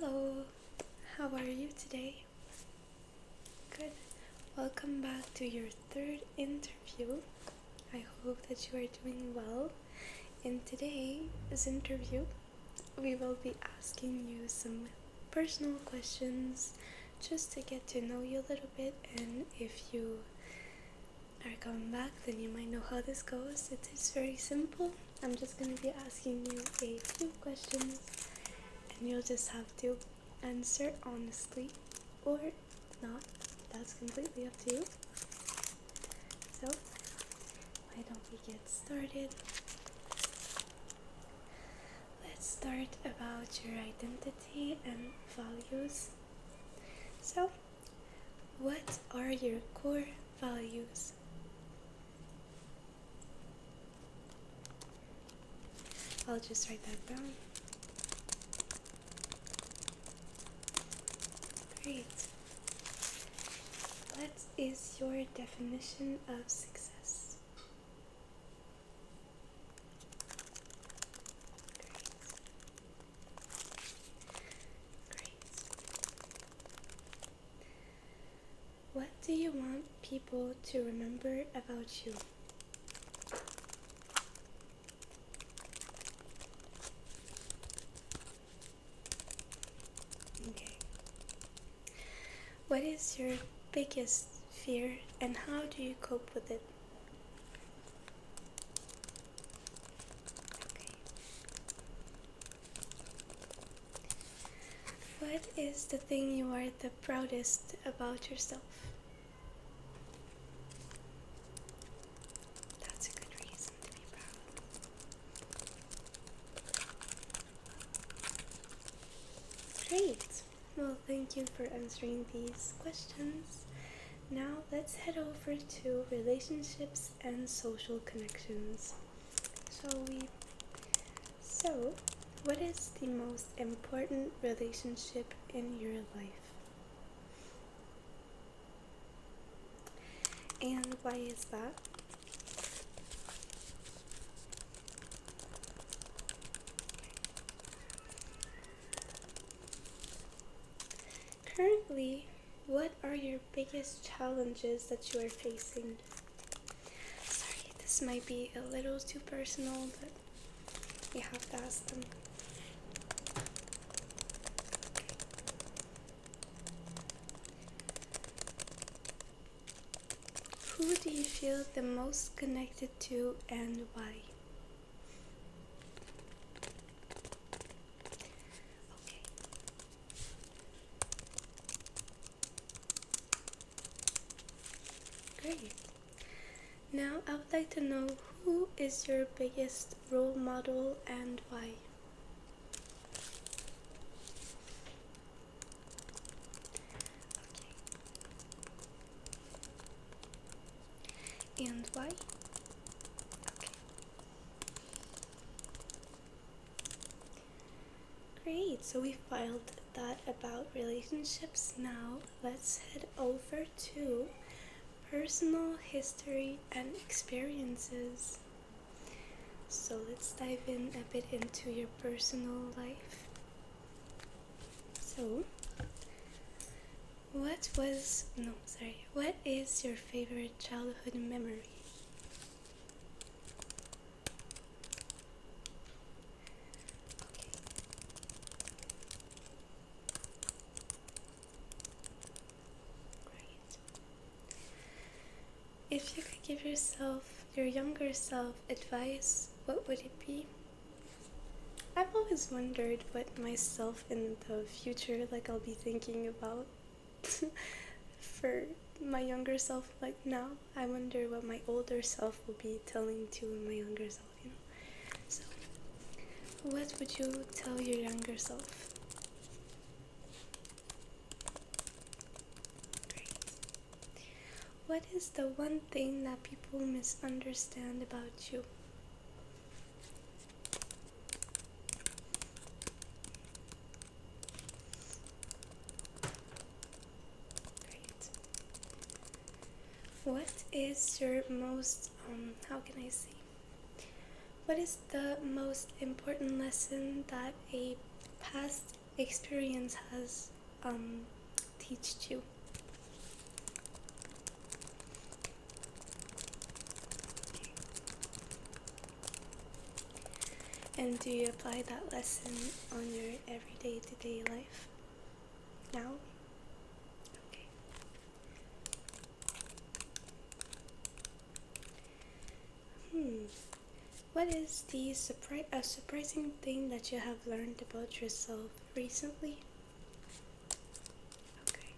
Hello, how are you today? Good. Welcome back to your third interview. I hope that you are doing well. In today's interview, we will be asking you some personal questions just to get to know you a little bit, and if you are coming back, then you might know how this goes. It is very simple. I'm just going to be asking you a few questions, and you'll just have to answer honestly or not. That's completely up to you. So, why don't we get started? Let's start about your identity and values. So, what are your core values? I'll just write that down. Great. What is your definition of success? Great. What do you want people to remember about you? Okay. What is your biggest fear and how do you cope with it? Okay. What is the thing you are the proudest about yourself? That's a good reason to be proud. Great. Well, thank you for answering these questions. Now let's head over to relationships and social connections. So, what is the most important relationship in your life? And why is that? Currently, what are your biggest challenges that you are facing? Sorry, this might be a little too personal, but we have to ask them. Who do you feel the most connected to and why? Okay. Great. Now I would like to know, who is your biggest role model and why? Okay. And why? Okay. Great, so we filed that about relationships. Now let's head over to personal history and experiences. So let's dive in a bit into your personal life. So, what is your favorite childhood memory? If you could give your younger self, advice, what would it be? I've always wondered what myself in the future, I'll be thinking about for my younger self. Now, I wonder what my older self will be telling to my younger self, So, what would you tell your younger self? What is the one thing that people misunderstand about you? Great. What is your most, what is the most important lesson that a past experience has taught you. And do you apply that lesson on your everyday to-day life now? Okay. What is the surprising thing that you have learned about yourself recently? Okay.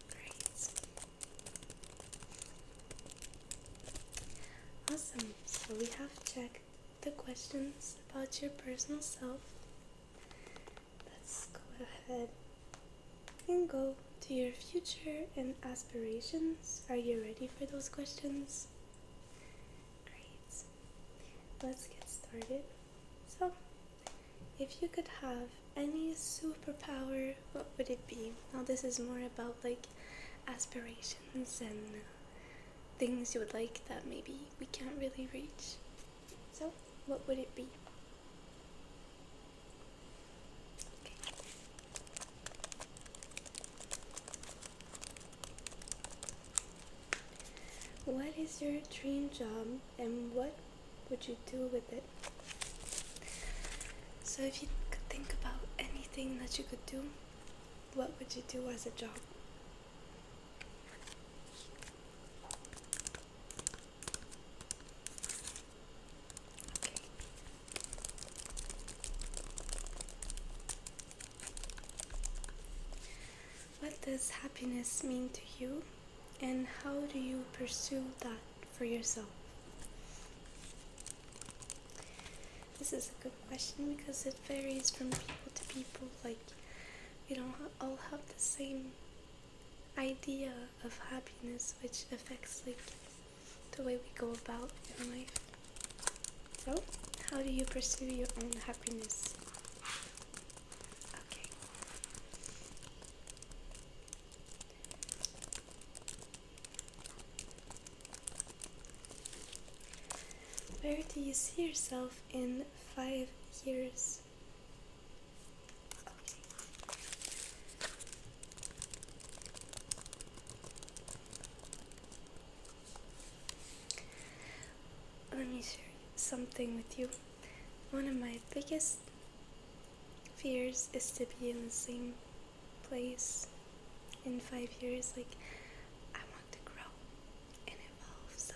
Great. Awesome. So we have checked the questions about your personal self. Let's go ahead and go to your future and aspirations. Are you ready for those questions? Great. Let's get started. So, if you could have any superpower, what would it be? Now this is more about like aspirations and things you would like that maybe we can't really reach. So, what would it be? What is your dream job and what would you do with it? So if you could think about anything that you could do, what would you do as a job? Okay. What does happiness mean to you and how do you pursue that for yourself? This is a good question because it varies from people to people. Like, we don't all have the same idea of happiness, which affects like the way we go about in life. So, how do you pursue your own happiness? Okay. Where do you see yourself in 5 years? Okay. Let me share something with you. One of my biggest fears is to be in the same place in 5 years. Like, I want to grow and evolve, so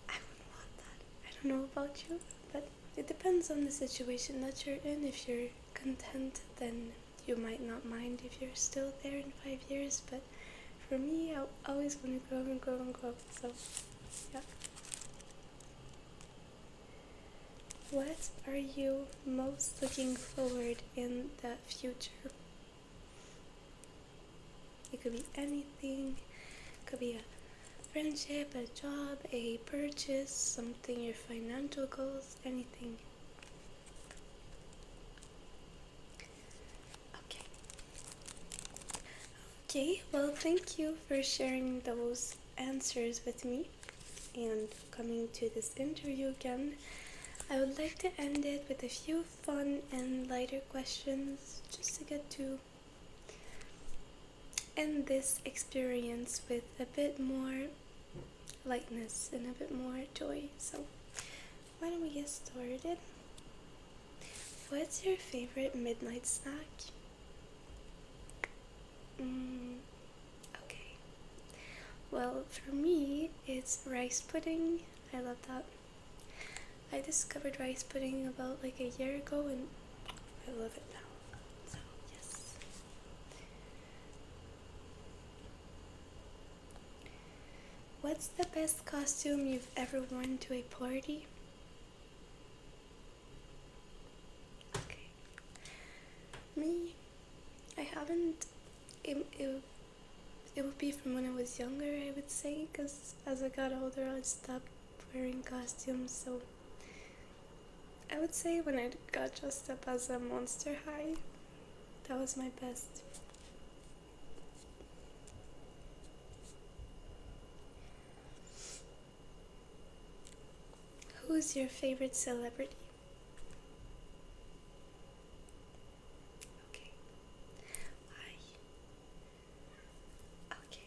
I would want that. I don't know about you, but it depends on the situation that you're in. If you're content, then you might not mind if you're still there in 5 years, but for me, I always want to grow and grow and grow, so yeah. What are you most looking forward in the future? It could be anything. It could be a friendship, a job, a purchase, something, your financial goals, anything. Okay. Okay, well, thank you for sharing those answers with me and coming to this interview again. I would like to end it with a few fun and lighter questions just to get to end this experience with a bit more lightness and a bit more joy. So why don't we get started? What's your favorite midnight snack? Okay. Well, for me, it's rice pudding. I love that. I discovered rice pudding about like a year ago and I love it now. So, yes. What's the best costume you've ever worn to a party? Okay. Me, I haven't. It would be from when I was younger, I would say, because as I got older, I stopped wearing costumes. So I would say when I got dressed up as a Monster High, that was my best. who's your favorite celebrity? Okay. Why? Okay.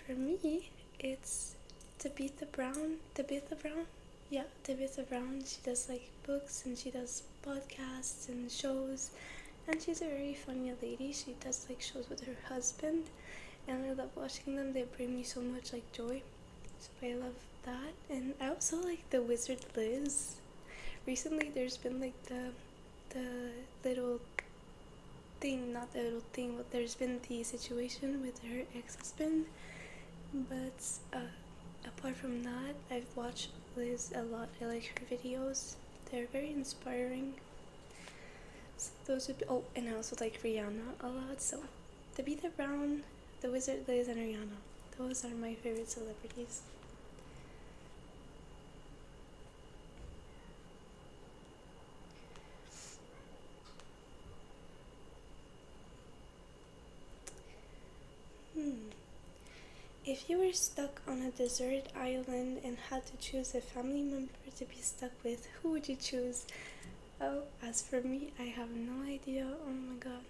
For me, it's Tabitha Brown. Tabitha Brown? Yeah, Tabitha Brown. She does like books and she does podcasts and shows. And she's a very funny lady. She does like shows with her husband. And I love watching them. They bring me so much like joy. So I love that. And I also like the Wizard Liz. Recently there's been like the little thing, not the little thing, but there's been the situation with her ex-husband. But apart from that, I've watched Liz a lot. I like her videos. They're very inspiring. So those would be, oh, and I also like Rihanna a lot. So Tabitha Brown, the Wizard Liz, and Rihanna. Those are my favorite celebrities. If you were stuck on a desert island and had to choose a family member to be stuck with, who would you choose? Oh, as for me, I have no idea. Oh my god.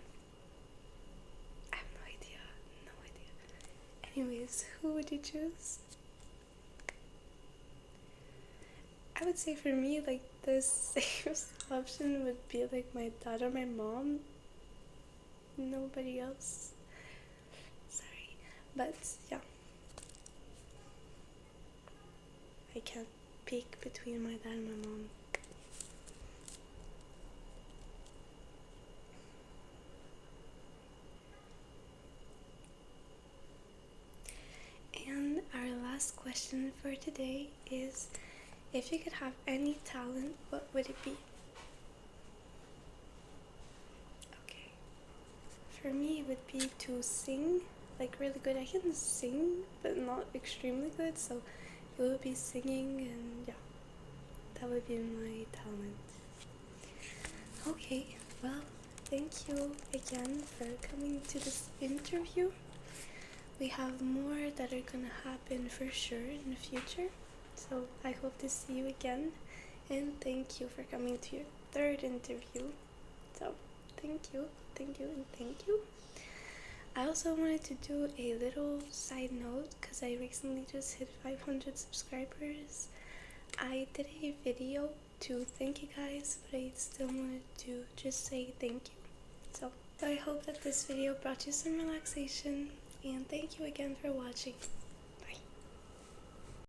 I have no idea. No idea. Anyways, who would you choose? I would say for me, like, the safest option would be like my dad or my mom. Nobody else. Sorry. But yeah. I can't pick between my dad and my mom. And our last question for today is, if you could have any talent, what would it be? Okay. For me, it would be to sing, like really good. I can sing, but not extremely good, so it would be singing, and yeah, that would be my talent. Okay, well, thank you again for coming to this interview. We have more that are gonna happen for sure in the future, so I hope to see you again, and thank you for coming to your third interview. So thank you, and thank you. I also wanted to do a little side note because I recently just hit 500 subscribers. I did a video to thank you guys, but I still wanted to just say thank you. So I hope that this video brought you some relaxation, and thank you again for watching.